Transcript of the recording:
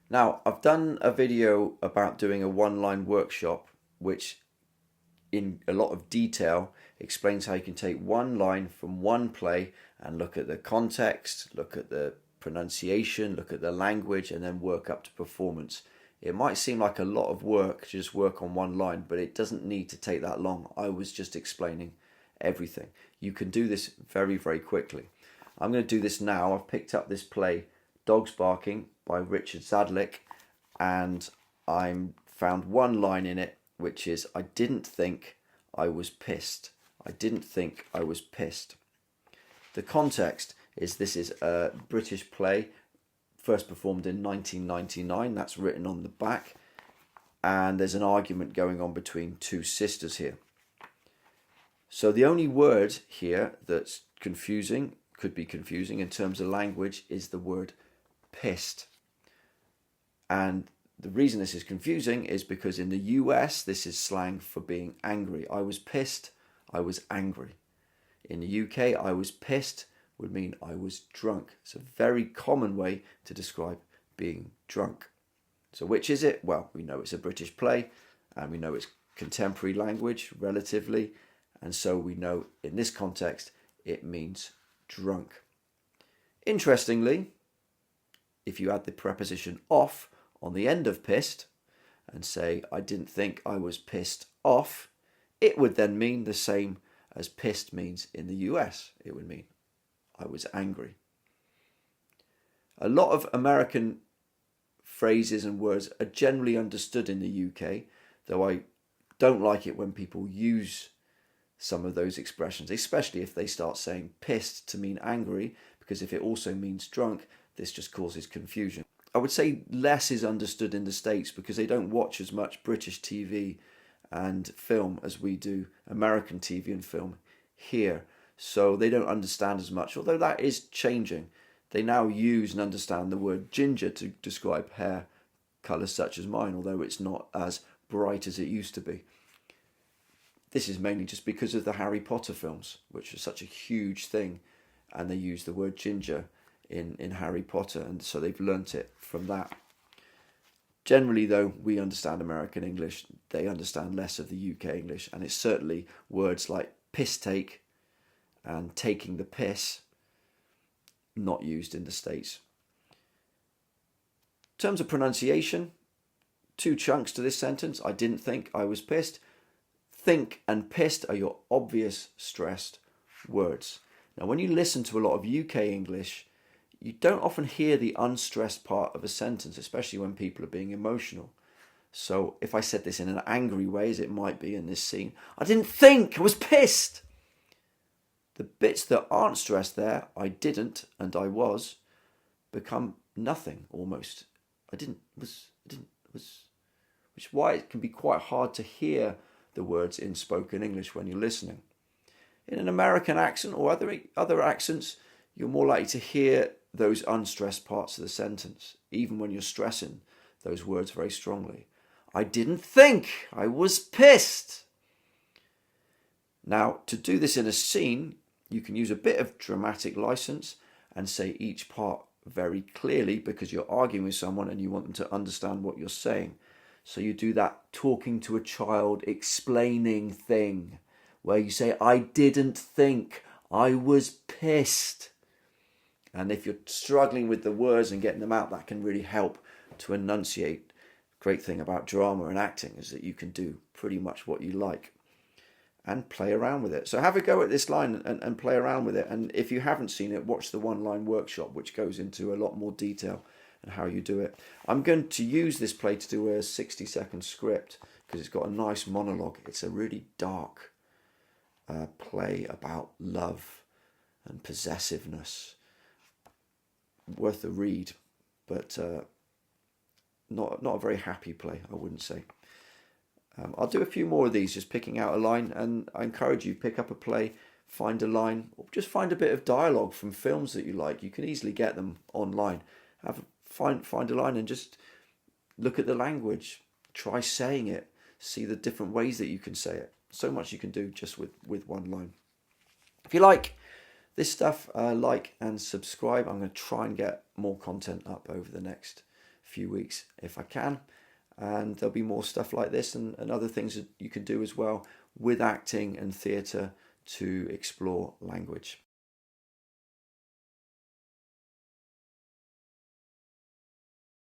Now, I've done a video about doing a one-line workshop, which in a lot of detail explains how you can take one line from one play and look at the context, look at the pronunciation, look at the language, and then work up to performance. It might seem like a lot of work to just work on one line, but it doesn't need to take that long. I was just explaining everything. You can do this very, very quickly. I'm going to do this now. I've picked up this play, Dogs Barking by Richard Zajdlic, and I found one line in it, which is, I didn't think I was pissed. I didn't think I was pissed. The context is this is a British play, first performed in 1999. That's written on the back. And there's an argument going on between two sisters here. So the only word here that's confusing, could be confusing in terms of language, is the word pissed. And the reason this is confusing is because in the US, this is slang for being angry. I was pissed, I was angry. In the UK, I was pissed would mean I was drunk. It's a very common way to describe being drunk. So which is it? Well, we know it's a British play, and we know it's contemporary language, relatively, and so we know in this context, it means drunk. Interestingly, if you add the preposition off on the end of pissed and say, I didn't think I was pissed off, it would then mean the same as pissed means in the US. It would mean I was angry. A lot of American phrases and words are generally understood in the UK, though I don't like it when people use some of those expressions, especially if they start saying pissed to mean angry, because if it also means drunk, this just causes confusion. I would say less is understood in the States because they don't watch as much British TV and film as we do American TV and film here. So they don't understand as much, although that is changing. They now use and understand the word ginger to describe hair colours such as mine, although it's not as bright as it used to be. This is mainly just because of the Harry Potter films, which are such a huge thing, and they use the word ginger in Harry Potter, and so they've learnt it from that. Generally, though, we understand American English, they understand less of the UK English, and it's certainly words like piss take and taking the piss, not used in the States. In terms of pronunciation, two chunks to this sentence. I didn't think I was pissed. Think and pissed are your obvious stressed words. Now, when you listen to a lot of UK English, you don't often hear the unstressed part of a sentence, especially when people are being emotional. So if I said this in an angry way, as it might be in this scene, I didn't think, I was pissed. The bits that aren't stressed there, I didn't and I was, become nothing almost. Which is why it can be quite hard to hear the words in spoken English when you're listening. In an American accent or other accents, you're more likely to hear those unstressed parts of the sentence, even when you're stressing those words very strongly. I didn't think, I was pissed. Now, to do this in a scene, you can use a bit of dramatic license and say each part very clearly because you're arguing with someone and you want them to understand what you're saying. So you do that talking to a child, explaining thing, where you say, I didn't think, I was pissed. And if you're struggling with the words and getting them out, that can really help to enunciate. Great thing about drama and acting is that you can do pretty much what you like and play around with it. So have a go at this line and play around with it. And if you haven't seen it, watch the one-line workshop, which goes into a lot more detail and how you do it. I'm going to use this play to do a 60-second script because it's got a nice monologue. It's a really dark play about love and possessiveness. Worth a read, but not a very happy play, I wouldn't say. I'll do a few more of these, just picking out a line, and I encourage you, pick up a play, find a line, or just find a bit of dialogue from films that you like. You can easily get them online. Find a line and just look at the language. Try saying it. See the different ways that you can say it. So much you can do just with one line. If you like this stuff, like and subscribe. I'm going to try and get more content up over the next few weeks if I can. And there'll be more stuff like this and other things that you can do as well with acting and theatre to explore language.